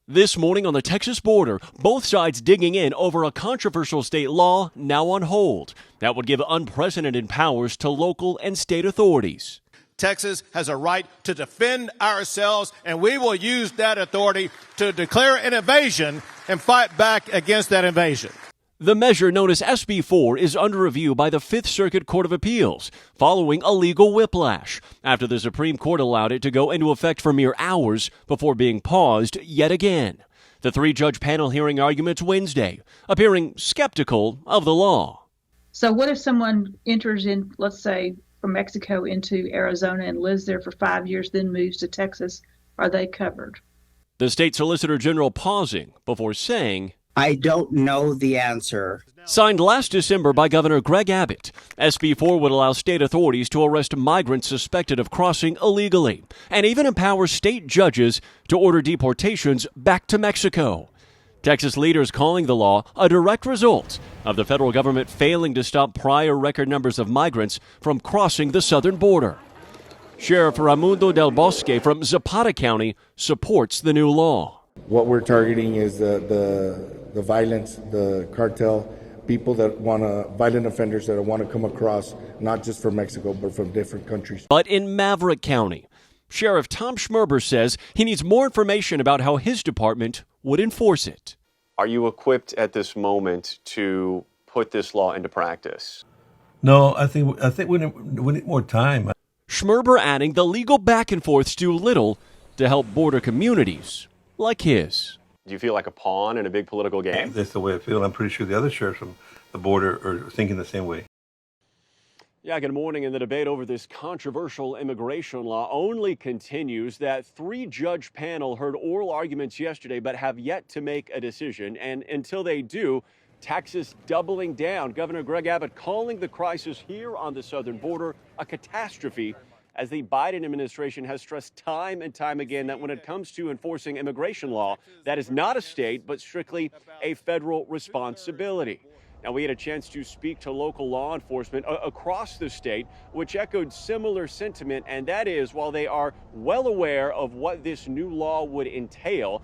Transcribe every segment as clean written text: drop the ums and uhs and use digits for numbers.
This morning on the Texas border, both sides digging in over a controversial state law now on hold that would give unprecedented powers to local and state authorities. Texas has a right to defend ourselves, and we will use that authority to declare an invasion and fight back against that invasion. The measure known as SB4 is under review by the Fifth Circuit Court of Appeals following a legal whiplash after the Supreme Court allowed it to go into effect for mere hours before being paused yet again. The three-judge panel hearing arguments Wednesday, appearing skeptical of the law. So what if someone enters in, let's say, from Mexico into Arizona and lives there for 5 years, then moves to Texas? Are they covered? The state solicitor general pausing before saying, I don't know the answer. Signed last December by Governor Greg Abbott, SB4 would allow state authorities to arrest migrants suspected of crossing illegally and even empower state judges to order deportations back to Mexico. Texas leaders calling the law a direct result of the federal government failing to stop prior record numbers of migrants from crossing the southern border. Sheriff Raimundo Del Bosque from Zapata County supports the new law. What we're targeting is the violence, the cartel, people that violent offenders that want to come across, not just from Mexico, but from different countries. But in Maverick County, Sheriff Tom Schmerber says he needs more information about how his department would enforce it. Are you equipped at this moment to put this law into practice? No, I think we need more time. Schmerber adding the legal back and forths do little to help border communities like his. Do you feel like a pawn in a big political game? That's the way I feel. I'm pretty sure the other sheriffs from the border are thinking the same way. Yeah, good morning. And the debate over this controversial immigration law only continues. That three-judge panel heard oral arguments yesterday but have yet to make a decision. And until they do, Texas doubling down. Governor Greg Abbott calling the crisis here on the southern border a catastrophe, as the Biden administration has stressed time and time again that when it comes to enforcing immigration law, that is not a state, but strictly a federal responsibility. Now, we had a chance to speak to local law enforcement across the state, which echoed similar sentiment, and that is, while they are well aware of what this new law would entail,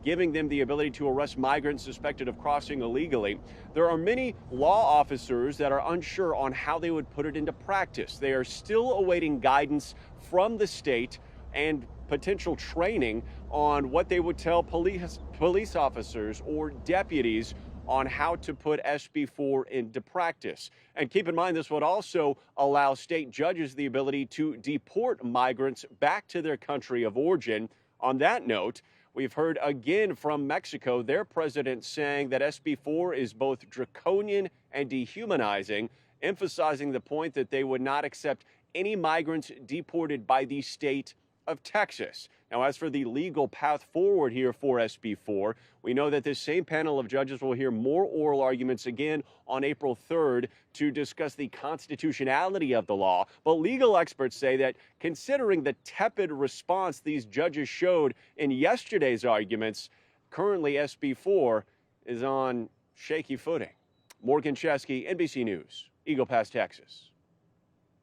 giving them the ability to arrest migrants suspected of crossing illegally, there are many law officers that are unsure on how they would put it into practice. They are still awaiting guidance from the state and potential training on what they would tell police officers or deputies on how to put SB4 into practice. And keep in mind, this would also allow state judges the ability to deport migrants back to their country of origin. On that note, we've heard again from Mexico, their president saying that SB4 is both draconian and dehumanizing, emphasizing the point that they would not accept any migrants deported by the state of Texas. Now, as for the legal path forward here for SB4, we know that this same panel of judges will hear more oral arguments again on April 3rd to discuss the constitutionality of the law. But legal experts say that considering the tepid response these judges showed in yesterday's arguments, currently SB4 is on shaky footing. Morgan Chesky, NBC News, Eagle Pass, Texas.